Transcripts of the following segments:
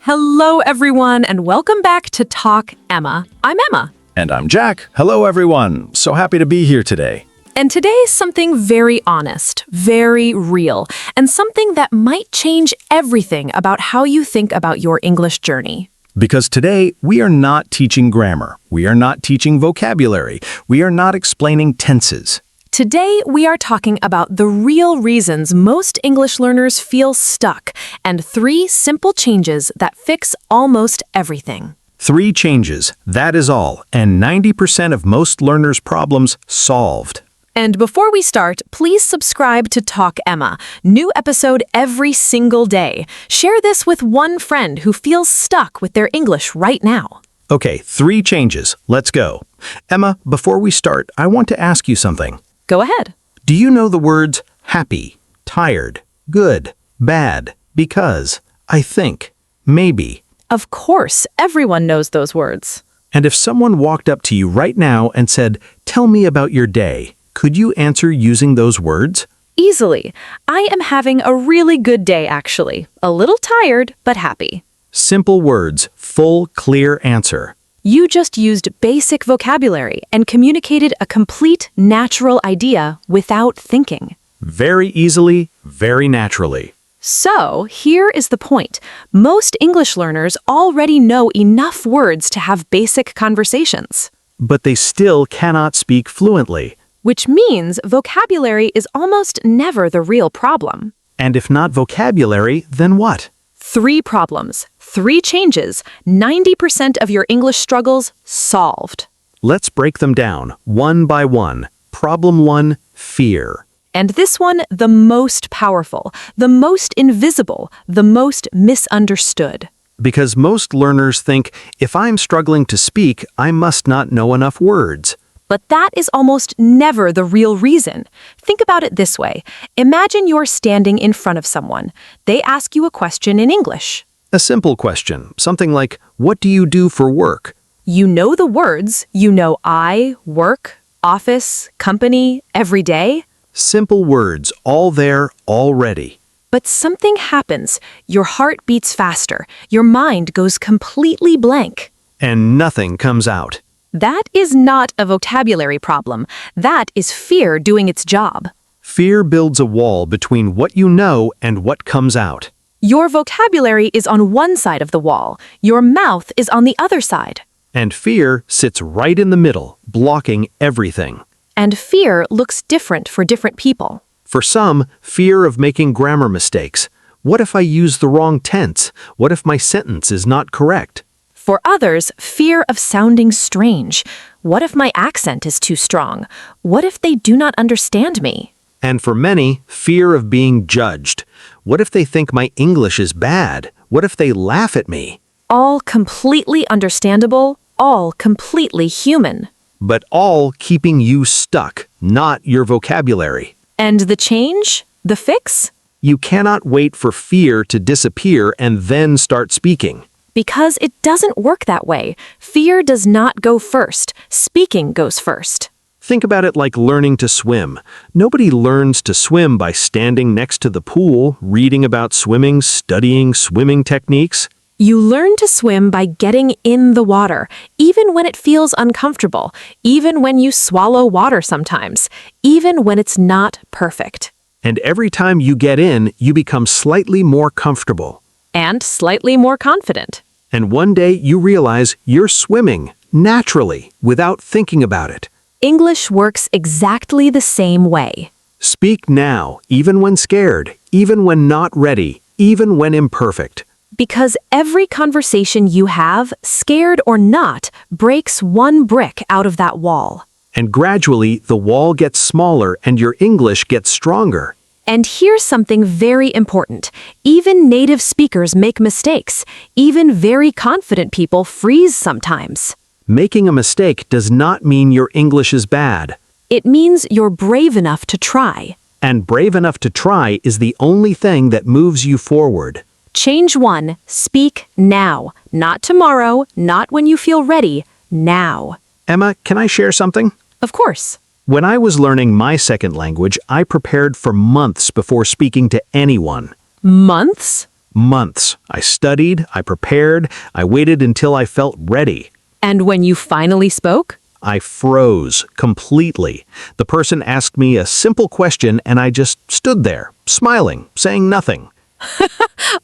Hello, everyone, and welcome back to Talk Emma. I'm Emma. And I'm Jack. Hello, everyone. So happy to be here today. And today is something very honest, very real, and something that might change everything about how you think about your English journey. Because today, we are not teaching grammar. We are not teaching vocabulary. We are not explaining tenses. Today, we are talking about the real reasons most English learners feel stuck and 3 simple changes that fix almost everything. 3 changes, that is all, and 90% of most learners' problems solved. And before we start, please subscribe to Talk Emma. New episode every single day. Share this with one friend who feels stuck with their English right now. Okay, 3 changes. Let's go. Emma, before we start, I want to ask you something. Go ahead. Do you know the words happy, tired, good, bad, because, I think, maybe? Of course, everyone knows those words. And if someone walked up to you right now and said, "Tell me about your day," could you answer using those words? Easily. I am having a really good day, actually. A little tired, but happy. Simple words, full, clear answer. You just used basic vocabulary and communicated a complete, natural idea without thinking. Very easily, very naturally. So, here is the point. Most English learners already know enough words to have basic conversations. But they still cannot speak fluently. Which means vocabulary is almost never the real problem. And if not vocabulary, then what? 3 problems, 3 changes, 90% of your English struggles solved. Let's break them down, one by one. Problem 1, fear. And this one, the most powerful, the most invisible, the most misunderstood. Because most learners think, if I'm struggling to speak, I must not know enough words. But that is almost never the real reason. Think about it this way. Imagine you're standing in front of someone. They ask you a question in English. A simple question, something like, what do you do for work? You know the words. You know I, work, office, company, every day. Simple words, all there, already. But something happens. Your heart beats faster. Your mind goes completely blank. And nothing comes out. That is not a vocabulary problem. That is fear doing its job. Fear builds a wall between what you know and what comes out. Your vocabulary is on one side of the wall. Your mouth is on the other side. And fear sits right in the middle, blocking everything. And fear looks different for different people. For some, fear of making grammar mistakes. What if I use the wrong tense? What if my sentence is not correct? For others, fear of sounding strange. What if my accent is too strong? What if they do not understand me? And for many, fear of being judged. What if they think my English is bad? What if they laugh at me? All completely understandable, all completely human. But all keeping you stuck, not your vocabulary. And the change? The fix? You cannot wait for fear to disappear and then start speaking. Because it doesn't work that way. Fear does not go first. Speaking goes first. Think about it like learning to swim. Nobody learns to swim by standing next to the pool, reading about swimming, studying swimming techniques. You learn to swim by getting in the water, even when it feels uncomfortable, even when you swallow water sometimes, even when it's not perfect. And every time you get in, you become slightly more comfortable. And slightly more confident. And one day you realize you're swimming, naturally, without thinking about it. English works exactly the same way. Speak now, even when scared, even when not ready, even when imperfect. Because every conversation you have, scared or not, breaks one brick out of that wall. And gradually, the wall gets smaller and your English gets stronger. And here's something very important. Even native speakers make mistakes. Even very confident people freeze sometimes. Making a mistake does not mean your English is bad. It means you're brave enough to try. And brave enough to try is the only thing that moves you forward. Change 1. Speak now. Not tomorrow, not when you feel ready. Now. Emma, can I share something? Of course. When I was learning my second language, I prepared for months before speaking to anyone. Months? Months. I studied, I prepared, I waited until I felt ready. And when you finally spoke? I froze completely. The person asked me a simple question and I just stood there, smiling, saying nothing.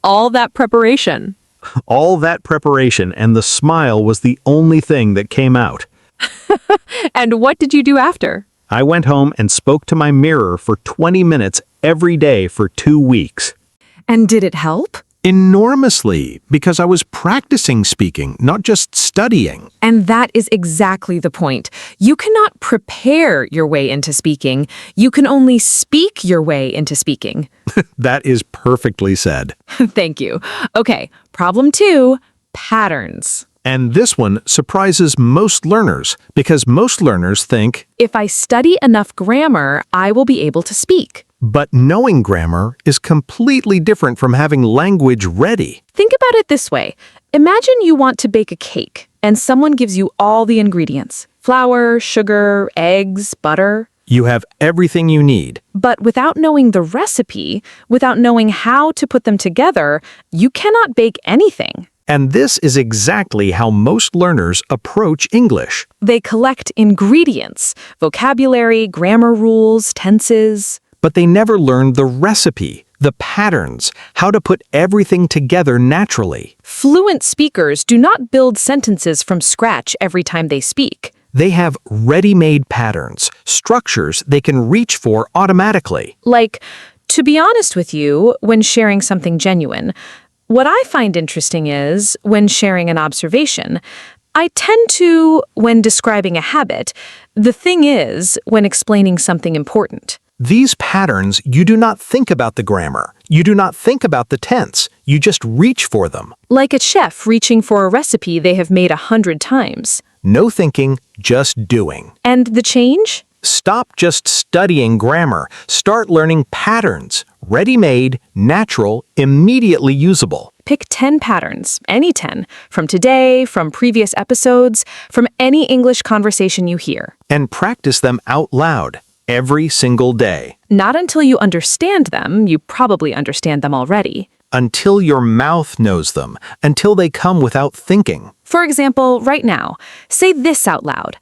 All that preparation. All that preparation and the smile was the only thing that came out. And what did you do after? I went home and spoke to my mirror for 20 minutes every day for 2 weeks. And did it help? Enormously, because I was practicing speaking, not just studying. And that is exactly the point. You cannot prepare your way into speaking. You can only speak your way into speaking. That is perfectly said. Thank you. Okay, problem 2, patterns. And this one surprises most learners, because most learners think, If I study enough grammar, I will be able to speak. but knowing grammar is completely different from having language ready. Think about it this way. Imagine you want to bake a cake, and someone gives you all the ingredients: flour, sugar, eggs, butter. You have everything you need. But without knowing the recipe, without knowing how to put them together, you cannot bake anything. And this is exactly how most learners approach English. They collect ingredients, vocabulary, grammar rules, tenses. But they never learn the recipe, the patterns, how to put everything together naturally. Fluent speakers do not build sentences from scratch every time they speak. They have ready-made patterns, structures they can reach for automatically. Like, to be honest with you, when sharing something genuine, what I find interesting is, when sharing an observation, I tend to, when describing a habit, the thing is, when explaining something important. These patterns, you do not think about the grammar. You do not think about the tense. You just reach for them. Like a chef reaching for a recipe they have made 100 times. No thinking, just doing. And the change? Stop just studying grammar. Start learning patterns. Ready-made, natural, immediately usable. Pick 10 patterns, any 10, from today, from previous episodes, from any English conversation you hear. And practice them out loud every single day. Not until you understand them, you probably understand them already. Until your mouth knows them, until they come without thinking. For example, right now, say this out loud.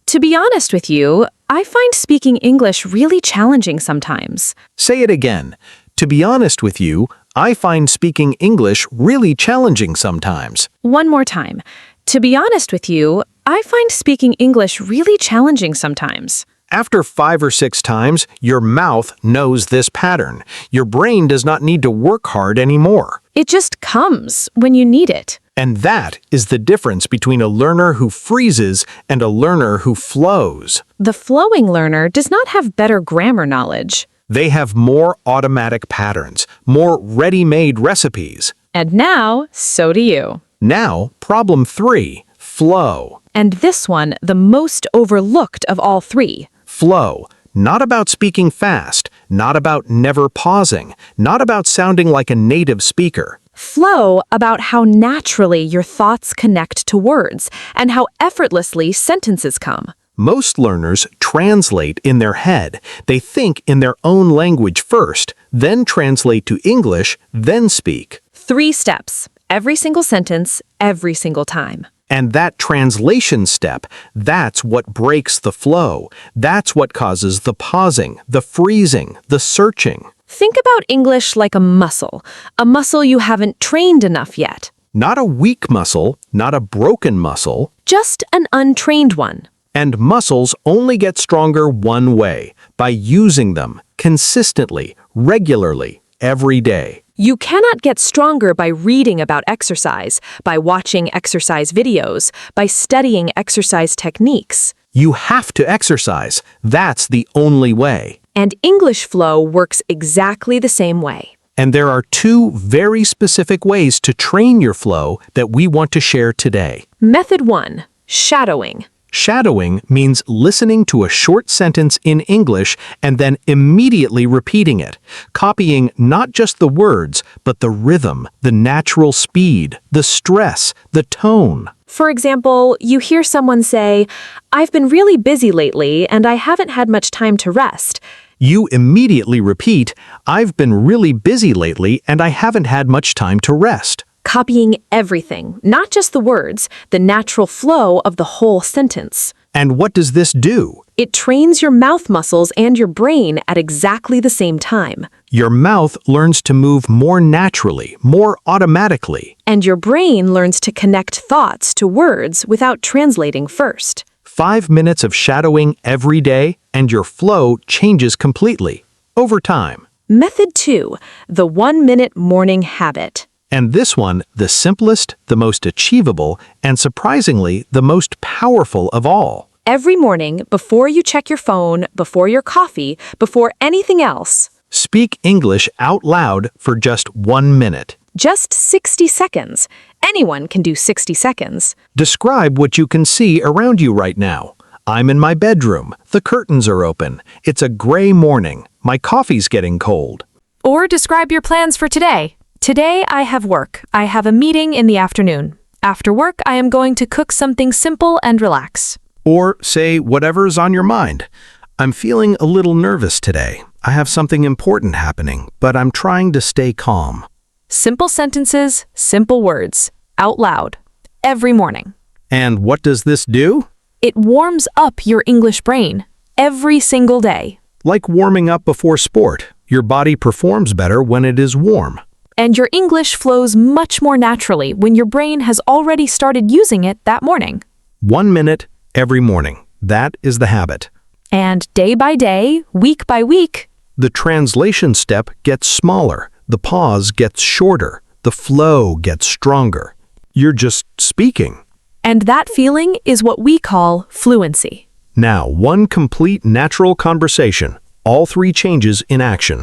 To be honest with you, I find speaking English really challenging sometimes. Say it again. To be honest with you, I find speaking English really challenging sometimes. One more time. To be honest with you, I find speaking English really challenging sometimes. After 5 or 6 times, your mouth knows this pattern. Your brain does not need to work hard anymore. It just comes when you need it. And that is the difference between a learner who freezes and a learner who flows. The flowing learner does not have better grammar knowledge. They have more automatic patterns, more ready-made recipes. And now, so do you. Now, problem 3, flow. And this one, the most overlooked of all 3. Flow. Not about speaking fast, not about never pausing, not about sounding like a native speaker. Flow about how naturally your thoughts connect to words and how effortlessly sentences come. Most learners translate in their head. They think in their own language first, then translate to English, then speak. 3 steps. Every single sentence, every single time. And that translation step, that's what breaks the flow. That's what causes the pausing, the freezing, the searching. Think about English like a muscle you haven't trained enough yet. Not a weak muscle, not a broken muscle. Just an untrained one. And muscles only get stronger one way, by using them consistently, regularly, every day. You cannot get stronger by reading about exercise, by watching exercise videos, by studying exercise techniques. You have to exercise. That's the only way. And English flow works exactly the same way. And there are 2 very specific ways to train your flow that we want to share today. Method 1. Shadowing. Shadowing means listening to a short sentence in English and then immediately repeating it, copying not just the words, but the rhythm, the natural speed, the stress, the tone. For example, you hear someone say, "I've been really busy lately and I haven't had much time to rest." You immediately repeat, "I've been really busy lately and I haven't had much time to rest." Copying everything, not just the words, the natural flow of the whole sentence. And what does this do? It trains your mouth muscles and your brain at exactly the same time. Your mouth learns to move more naturally, more automatically. And your brain learns to connect thoughts to words without translating first. 5 minutes of shadowing every day, and your flow changes completely, over time. Method 2, the 1-minute morning habit. And this one, the simplest, the most achievable, and surprisingly, the most powerful of all. Every morning, before you check your phone, before your coffee, before anything else, Speak English out loud for just 1 minute. just 60 seconds. Anyone can do 60 seconds. Describe what you can see around you right now. I'm in my bedroom. The curtains are open. It's a gray morning. My coffee's getting cold. Or describe your plans for today. Today I have work. I have a meeting in the afternoon. After work, I am going to cook something simple and relax. Or say whatever's on your mind. I'm feeling a little nervous today. I have something important happening, but I'm trying to stay calm. Simple sentences, simple words, out loud, every morning. And what does this do? It warms up your English brain every single day. Like warming up before sport, your body performs better when it is warm. And your English flows much more naturally when your brain has already started using it that morning. 1 minute every morning. That is the habit. And day by day, week by week, The translation step gets smaller, the pause gets shorter, the flow gets stronger. You're just speaking. and that feeling is what we call fluency. Now, one complete natural conversation, all 3 changes in action.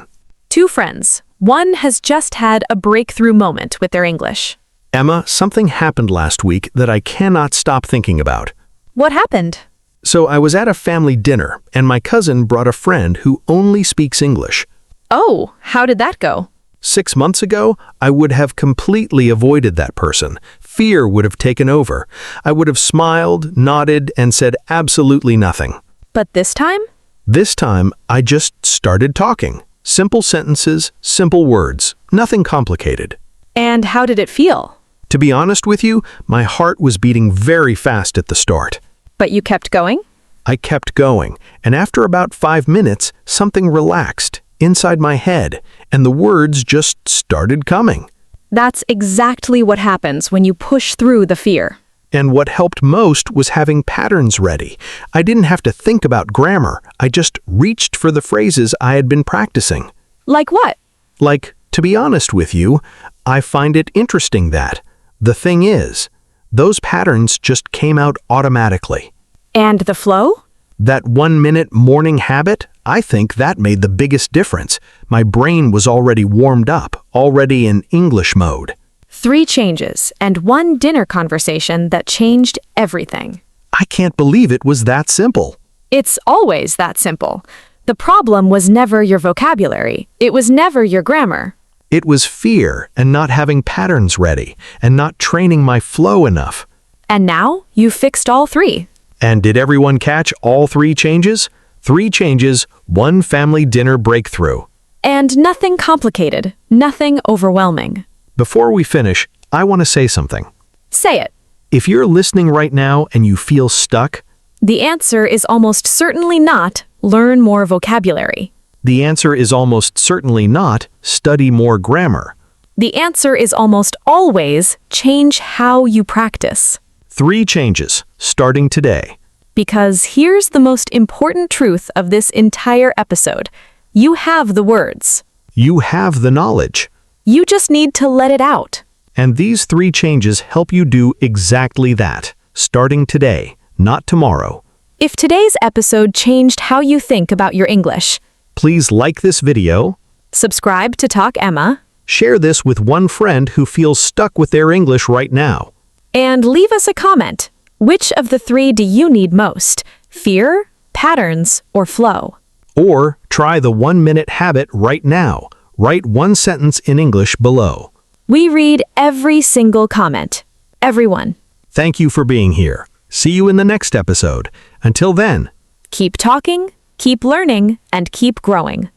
2 friends. One has just had a breakthrough moment with their English. Emma, something happened last week that I cannot stop thinking about. What happened? So I was at a family dinner, and my cousin brought a friend who only speaks English. Oh, how did that go? 6 months ago, I would have completely avoided that person. Fear would have taken over. I would have smiled, nodded, and said absolutely nothing. But this time? This time, I just started talking. Simple sentences, simple words, nothing complicated. And how did it feel? To be honest with you, my heart was beating very fast at the start. But you kept going? I kept going, and after about 5 minutes, something relaxed inside my head, and the words just started coming. That's exactly what happens when you push through the fear. And what helped most was having patterns ready. I didn't have to think about grammar. I just reached for the phrases I had been practicing. Like what? Like, to be honest with you, I find it interesting that, the thing is, those patterns just came out automatically. And the flow? That 1 minute morning habit, I think that made the biggest difference. My brain was already warmed up, already in English mode. 3 changes and 1 dinner conversation that changed everything. I can't believe it was that simple. It's always that simple. The problem was never your vocabulary. It was never your grammar. It was fear and not having patterns ready and not training my flow enough. And now you fixed all 3. And did everyone catch all 3 changes? 3 changes, 1 family dinner breakthrough. And nothing complicated, nothing overwhelming. Before we finish, I want to say something. Say it. If you're listening right now and you feel stuck, The answer is almost certainly not learn more vocabulary. the answer is almost certainly not study more grammar. The answer is almost always change how you practice. 3 changes, starting today. Because here's the most important truth of this entire episode. You have the words. You have the knowledge. You just need to let it out. And these 3 changes help you do exactly that, starting today, not tomorrow. If today's episode changed how you think about your English, Please like this video, subscribe to Talk Emma, share this with one friend who feels stuck with their English right now. and leave us a comment. Which of the 3 do you need most? Fear, patterns, or flow? Or try the 1 minute habit right now. Write 1 sentence in English below. We read every single comment. Everyone. Thank you for being here. See you in the next episode. Until then, Keep talking, Keep learning and keep growing.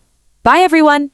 Bye, everyone.